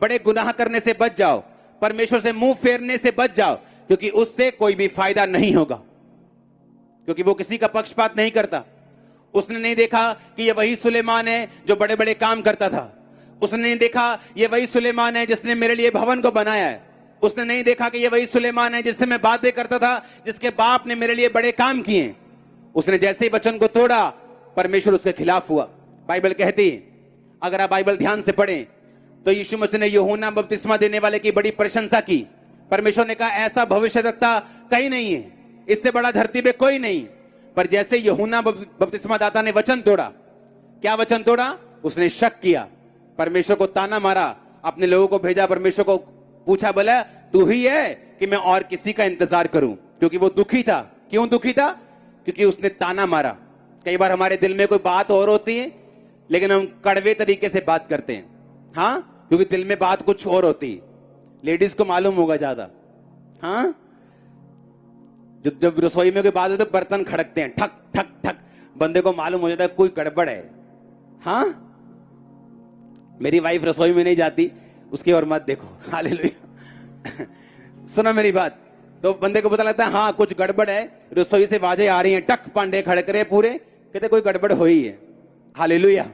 बड़े गुनाह करने से बच जाओ, परमेश्वर से मुंह फेरने से बच जाओ, क्योंकि उससे कोई भी फायदा नहीं होगा, क्योंकि वो किसी का पक्षपात नहीं करता। उसने नहीं देखा कि ये वही सुलेमान है जो बड़े बड़े काम करता था। उसने नहीं देखा ये वही सुलेमान है जिसने मेरे लिए भवन को बनाया है। उसने नहीं देखा कि ये वही सुलेमान है जिससे मैं बातें करता था, जिसके बाप ने मेरे लिए बड़े काम किए। उसने जैसे ही वचन को तोड़ा, परमेश्वर उसके खिलाफ हुआ। बाइबल कहती, अगर आप बाइबल ध्यान से पढ़ें तो यीशु मसीह ने यूहन्ना बपतिस्मा देने वाले की बड़ी प्रशंसा की। परमेश्वर ने कहा ऐसा भविष्यद्वक्ता कहीं नहीं है, इससे बड़ा धरती पे कोई नहीं। पर जैसे यूहन्ना बपतिस्मा दाता ने वचन तोड़ा, क्या वचन तोड़ा? उसने शक किया, परमेश्वर को ताना मारा, अपने लोगों को भेजा, परमेश्वर को पूछा, बोला तू ही है कि मैं और किसी का इंतजार करूं? क्योंकि वो दुखी था। क्यों दुखी था? क्योंकि उसने ताना मारा। कई बार हमारे दिल में कोई बात और होती है, लेकिन हम कड़वे तरीके से बात करते हैं। हाँ, क्योंकि दिल में बात कुछ और होती है। लेडीज को मालूम होगा ज्यादा। हाँ, जब रसोई में कोई बात हो तो बर्तन खड़कते हैं, ठक ठक ठक, बंदे को मालूम हो जाता है कोई गड़बड़ है। हाँ, मेरी वाइफ रसोई में नहीं जाती, उसकी और मत देखो। हालेलुया। सुनो मेरी बात, तो बंदे को पता लगता है हाँ कुछ गड़बड़ है, रसोई से आवाजें आ रही हैं, टक पांडे खड़क रहे पूरे, कहते कोई गड़बड़ हो ही है। हालेलुया।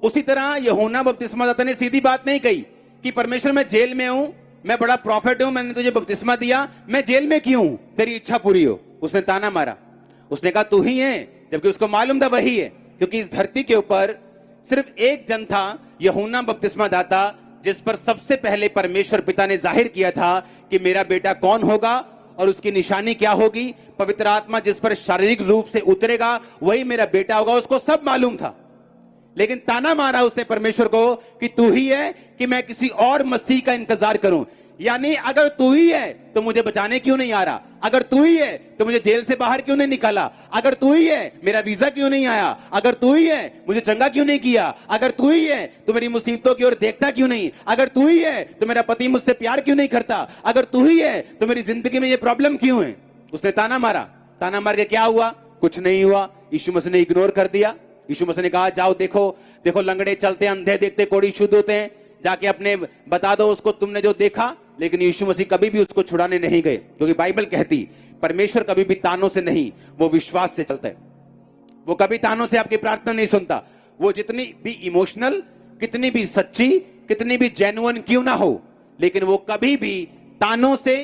उसी तरह यूहन्ना बपतिस्मा दाता ने सीधी बात नहीं कही कि परमेश्वर मैं जेल में हूं, मैं बड़ा प्रॉफिट हूं, मैंने तुझे बपतिस्मा दिया, मैं जेल में क्यों हूं, तेरी इच्छा पूरी हो। उसने ताना मारा, उसने कहा तू ही है, जबकि उसको मालूम था वही है। क्योंकि इस धरती के ऊपर सिर्फ एक जन था, यूहन्ना बपतिस्मा दाता, जिस पर सबसे पहले परमेश्वर पिता ने जाहिर किया था कि मेरा बेटा कौन होगा और उसकी निशानी क्या होगी। पवित्र आत्मा जिस पर शारीरिक रूप से उतरेगा वही मेरा बेटा होगा, उसको सब मालूम था। लेकिन ताना मारा उसने परमेश्वर को कि तू ही है कि मैं किसी और मसीह का इंतजार करूं। यानी अगर तू ही है तो मुझे बचाने क्यों नहीं आ रहा? अगर तू ही है तो मुझे जेल से बाहर क्यों नहीं निकाला? अगर तू ही है मेरा वीजा क्यों नहीं आया? अगर तू ही है मुझे चंगा क्यों नहीं किया? अगर तू ही है तो मेरी मुसीबतों की ओर देखता क्यों नहीं? अगर तू ही है तो मेरा पति मुझसे प्यार क्यों नहीं करता? अगर तू ही है तो मेरी जिंदगी में ये प्रॉब्लम क्यों है? उसने ताना मारा। ताना मार के क्या हुआ? कुछ नहीं हुआ। यीशु मसीह ने इग्नोर कर दिया। यीशु मसीह ने कहा जाओ देखो, देखो लंगड़े चलते, अंधे देखते, कोढ़ी शुद्ध होते हैं, जाके अपने बता दो उसको तुमने जो देखा। लेकिन यीशु मसीह कभी भी उसको छुड़ाने नहीं गए, क्योंकि बाइबल कहती परमेश्वर कभी भी तानों से नहीं, वो विश्वास से चलता है। वो कभी तानों से आपकी प्रार्थना नहीं सुनता। वो जितनी भी इमोशनल, कितनी भी सच्ची, कितनी भी जेन्युइन क्यों ना हो, लेकिन वो कभी भी तानों से,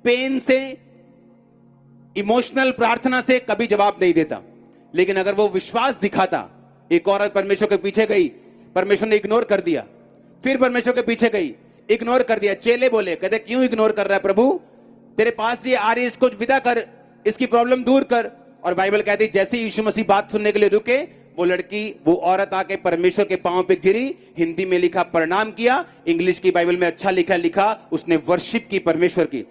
पेन से, इमोशनल प्रार्थना से कभी जवाब नहीं देता। लेकिन अगर वो विश्वास दिखाता, एक औरत परमेश्वर के पीछे गई, परमेश्वर ने इग्नोर कर दिया, फिर परमेश्वर के पीछे गई, इग्नोर कर दिया। चेले बोले, कहते क्यों इग्नोर कर रहा है प्रभु, तेरे पास ये आ रही, इसको विदा कर, इसकी प्रॉब्लम दूर कर। और बाइबल कहती जैसे यीशु मसीह बात सुनने के लिए रुके, वो लड़की, वो औरत आके परमेश्वर के पांव पे गिरी। हिंदी में लिखा प्रणाम किया, इंग्लिश की बाइबल में अच्छा लिखा उसने वर्शिप की परमेश्वर की।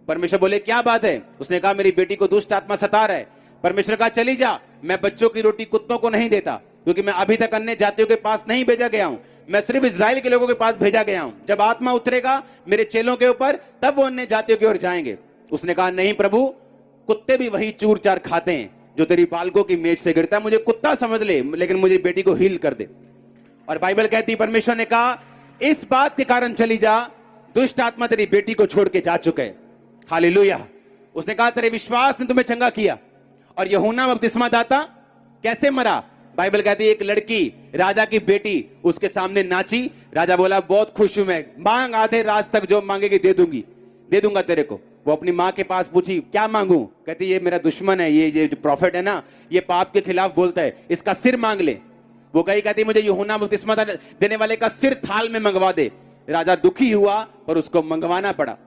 परमेश्वर बोले क्या बात है? उसने कहा मेरी बेटी को दुष्ट आत्मा सता रहा है। परमेश्वर कहा चली जा, मैं बच्चों की रोटी कुत्तों को नहीं देता, क्योंकि मैं अभी तक अन्य जातियों के पास नहीं भेजा गया हूं, मैं सिर्फ इजराइल के लोगों के पास भेजा गया हूं। जब आत्मा उतरेगा मेरे चेलों के ऊपर, तब वो अन्य जातियों की ओर जाएंगे। उसने कहा नहीं प्रभु, कुत्ते भी वही चूर चार खाते हैं जो तेरी बालकों की मेज से गिरता है, मुझे कुत्ता समझ ले, लेकिन मुझे बेटी को हील कर दे। और बाइबल कहती परमेश्वर ने कहा इस बात के कारण चली जा, दुष्ट आत्मा तेरी बेटी को छोड़ के जा चुके हैं। हालेलुया। उसने कहा तेरे विश्वास ने तुम्हें चंगा किया। और यूहन्ना बपतिस्मा दाता कैसे मरा? बाइबल कहती है एक लड़की, राजा की बेटी, उसके सामने नाची। राजा बोला बहुत खुश हूं मैं, मांग आधे रात तक जो मांगेगी दे दूंगी, दे दूंगा तेरे को। वो अपनी माँ के पास पूछी क्या मांगू? कहती ये मेरा दुश्मन है, ये जो प्रॉफिट है ना, ये पाप के खिलाफ बोलता है, इसका सिर मांग ले। वो कही कहती मुझे यूहन्ना बपतिस्मा देने वाले का सिर थाल में मंगवा दे। राजा दुखी हुआ पर उसको मंगवाना पड़ा।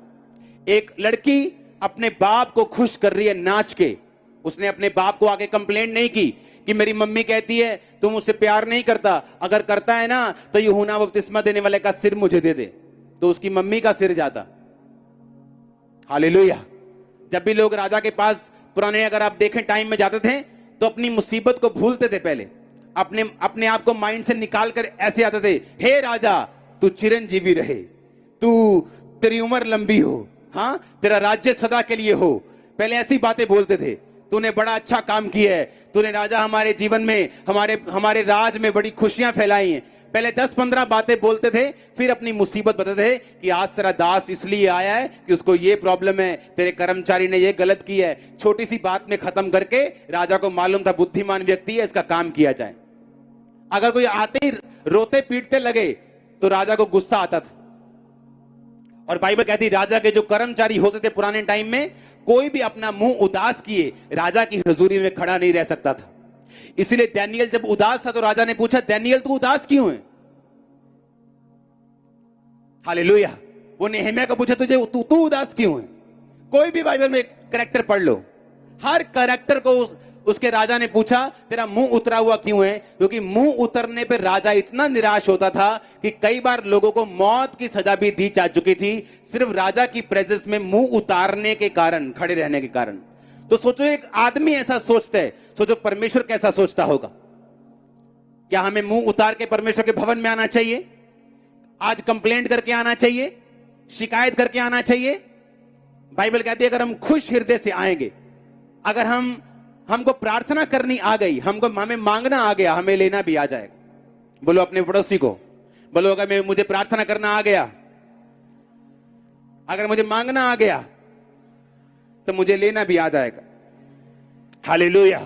एक लड़की अपने बाप को खुश कर रही है नाच के। उसने अपने बाप को आके कंप्लेंट नहीं की कि मेरी मम्मी कहती है तुम मुझसे प्यार नहीं करता, अगर करता है ना तो यूहन्ना बपतिस्मा देने वाले का सिर मुझे दे दे। तो उसकी मम्मी का सिर जाता। हालेलुया। जब भी लोग राजा के पास पुराने, अगर आप देखें टाइम में जाते थे, तो अपनी मुसीबत को भूलते थे पहले, अपने आप को माइंड से निकाल कर ऐसे आते थे, हे राजा तू चिरंजीवी रहे, तू तेरी उम्र लंबी हो, हाँ तेरा राज्य सदा के लिए हो। पहले ऐसी बातें बोलते थे। तूने बड़ा अच्छा काम किया है, तूने राजा हमारे जीवन में, हमारे राज में बड़ी खुशियां फैलाई हैं। पहले 10-15 बातें बोलते थे, फिर अपनी मुसीबत बताते थे कि आज तेरा दास इसलिए आया है कि उसको ये प्रॉब्लम है, तेरे कर्मचारी ने ये गलत किया है। छोटी सी बात में खत्म करके राजा को मालूम था बुद्धिमान व्यक्ति है, इसका काम किया जाए। अगर कोई आते ही रोते पीटते लगे तो राजा को गुस्सा आता था। और बाइबल कहती राजा के जो कर्मचारी होते थे पुराने टाइम में, कोई भी अपना मुंह उदास किए राजा की हजूरी में खड़ा नहीं रह सकता था। इसलिए डैनियल जब उदास था तो राजा ने पूछा, डैनियल तू उदास क्यों है? हालेलुया। वो नेहम्याह को पूछा, तुझे तू उदास क्यों है? कोई भी बाइबल में कैरेक्टर पढ़ लो, हर कैरेक्टर को उसके राजा ने पूछा तेरा मुंह उतरा हुआ क्यों है? क्योंकि मुंह उतरने पर राजा इतना निराश होता था कि कई बार लोगों को मौत की सजा भी दी जा चुकी थी, सिर्फ राजा की प्रेजेंस में मुंह उतारने के कारण, खड़े रहने के कारण। तो सोचो एक आदमी ऐसा सोचता है, सोचो परमेश्वर कैसा सोचता होगा। क्या हमें मुंह उतार के परमेश्वर के भवन में आना चाहिए? आज कंप्लेंट करके आना चाहिए? शिकायत करके आना चाहिए? बाइबल कहती है अगर हम खुश हृदय से आएंगे, अगर हमको प्रार्थना करनी आ गई, हमें मांगना आ गया, हमें लेना भी आ जाएगा। बोलो अपने पड़ोसी को, बोलो अगर मुझे प्रार्थना करना आ गया, अगर मुझे मांगना आ गया तो मुझे लेना भी आ जाएगा। हालेलुया।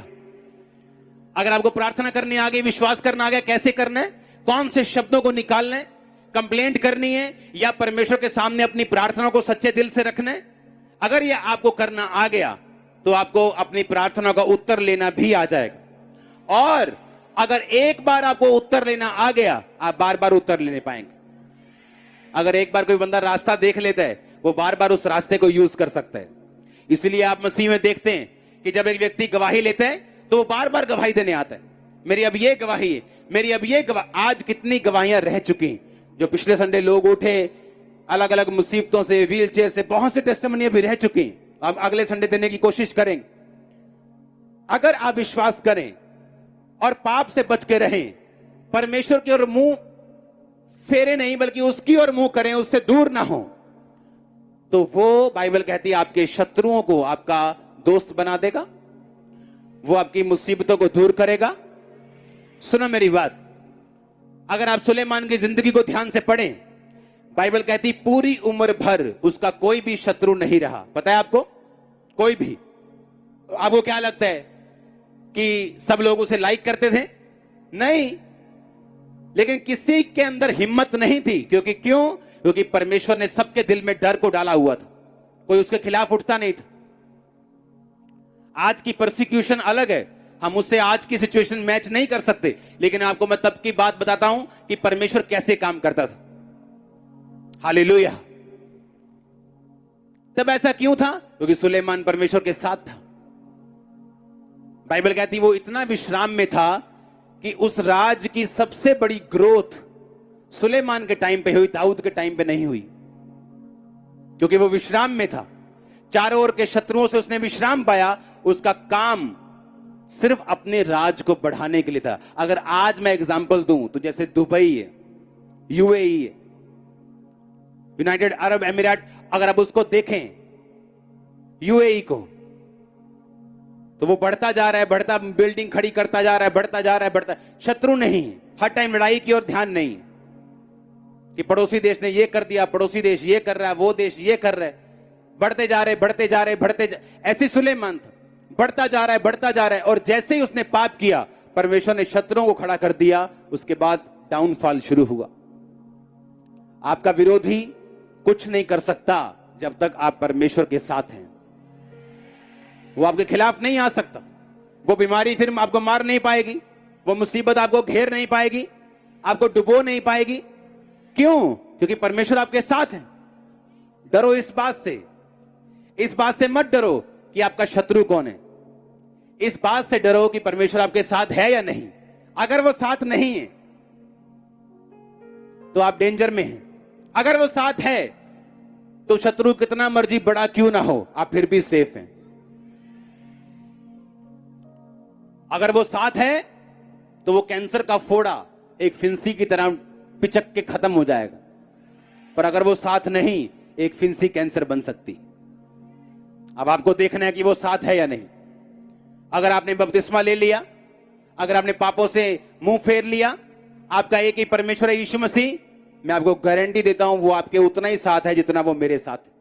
अगर आपको प्रार्थना करनी आ गई, विश्वास करना आ गया, कैसे करना है, कौन से शब्दों को निकालना है, कंप्लेंट करनी है या परमेश्वर के सामने अपनी प्रार्थना को सच्चे दिल से रखना है, अगर यह आपको करना आ गया तो आपको अपनी प्रार्थना का उत्तर लेना भी आ जाएगा। और अगर एक बार आपको उत्तर लेना आ गया, आप बार बार उत्तर लेने पाएंगे। अगर एक बार कोई बंदा रास्ता देख लेता है, वो बार बार उस रास्ते को यूज कर सकता है। इसलिए आप मसीह में देखते हैं कि जब एक व्यक्ति गवाही लेता है तो वो बार बार गवाही देने आता है, मेरी अब ये गवाही है, मेरी अब ये गवाही। आज कितनी गवाहियां रह चुकी, जो पिछले संडे लोग उठे अलग अलग मुसीबतों से, व्हील चेयर से, बहुत से टेस्टिमनी भी रह चुकी। हम अगले संडे देने की कोशिश करेंगे। अगर आप विश्वास करें और पाप से बच के रहें, परमेश्वर की ओर मुंह फेरे नहीं बल्कि उसकी ओर मुंह करें, उससे दूर ना हो, तो वो बाइबल कहती है आपके शत्रुओं को आपका दोस्त बना देगा, वो आपकी मुसीबतों को दूर करेगा। सुनो मेरी बात, अगर आप सुलेमान की जिंदगी को ध्यान से पढ़ें, बाइबल कहती पूरी उम्र भर उसका कोई भी शत्रु नहीं रहा। पता है आपको? कोई भी। आपको क्या लगता है कि सब लोग उसे लाइक करते थे? नहीं, लेकिन किसी के अंदर हिम्मत नहीं थी। क्योंकि परमेश्वर ने सबके दिल में डर को डाला हुआ था, कोई उसके खिलाफ उठता नहीं था। आज की परसिक्यूशन अलग है, हम उससे आज की सिचुएशन मैच नहीं कर सकते, लेकिन आपको मैं तब की बात बताता हूं कि परमेश्वर कैसे काम करता था। हालेलुया। तब ऐसा क्यों था? क्योंकि सुलेमान परमेश्वर के साथ था। बाइबल कहती वो इतना विश्राम में था कि उस राज की सबसे बड़ी ग्रोथ सुलेमान के टाइम पे हुई, दाऊद के टाइम पे नहीं हुई, क्योंकि वो विश्राम में था। चारों ओर के शत्रुओं से उसने विश्राम पाया। उसका काम सिर्फ अपने राज को बढ़ाने के लिए था। अगर आज मैं एग्जांपल दूं तो जैसे दुबई है, यूएई है, यूनाइटेड अरब एमिरेट, अगर आप उसको देखें यूएई को, तो वो बढ़ता जा रहा है, बढ़ता बिल्डिंग खड़ी करता जा रहा है, बढ़ता जा रहा है, बढ़ता। शत्रु नहीं, हर टाइम लड़ाई की ओर ध्यान नहीं कि पड़ोसी देश ने ये कर दिया, पड़ोसी देश ये कर रहा है, वो देश ये कर रहा है, बढ़ते जा रहे, बढ़ते जा रहे, ऐसे सुलेमान था, बढ़ता जा रहा है, बढ़ता जा रहा है। और जैसे ही उसने पाप किया, परमेश्वर ने शत्रुओं को खड़ा कर दिया। उसके बाद डाउनफॉल शुरू हुआ। आपका विरोधी कुछ नहीं कर सकता जब तक आप परमेश्वर के साथ हैं। वो आपके खिलाफ नहीं आ सकता। वो बीमारी फिर आपको मार नहीं पाएगी, वो मुसीबत आपको घेर नहीं पाएगी, आपको डुबो नहीं पाएगी। क्यों? क्योंकि परमेश्वर आपके साथ है। डरो इस बात से, इस बात से मत डरो कि आपका शत्रु कौन है। इस बात से डरो कि परमेश्वर आपके साथ है या नहीं। अगर वो साथ नहीं है तो आप डेंजर में हैं। अगर वो साथ है तो शत्रु कितना मर्जी बड़ा क्यों ना हो, आप फिर भी सेफ हैं। अगर वो साथ है तो वो कैंसर का फोड़ा एक फिंसी की तरह पिचक के खत्म हो जाएगा, पर अगर वो साथ नहीं, एक फिंसी कैंसर बन सकती। अब आपको देखना है कि वो साथ है या नहीं। अगर आपने बपतिस्मा ले लिया, अगर आपने पापों से मुंह फेर लिया, आपका एक ही परमेश्वर है यीशु मसीह, मैं आपको गारंटी देता हूं वो आपके उतना ही साथ है जितना वो मेरे साथ है।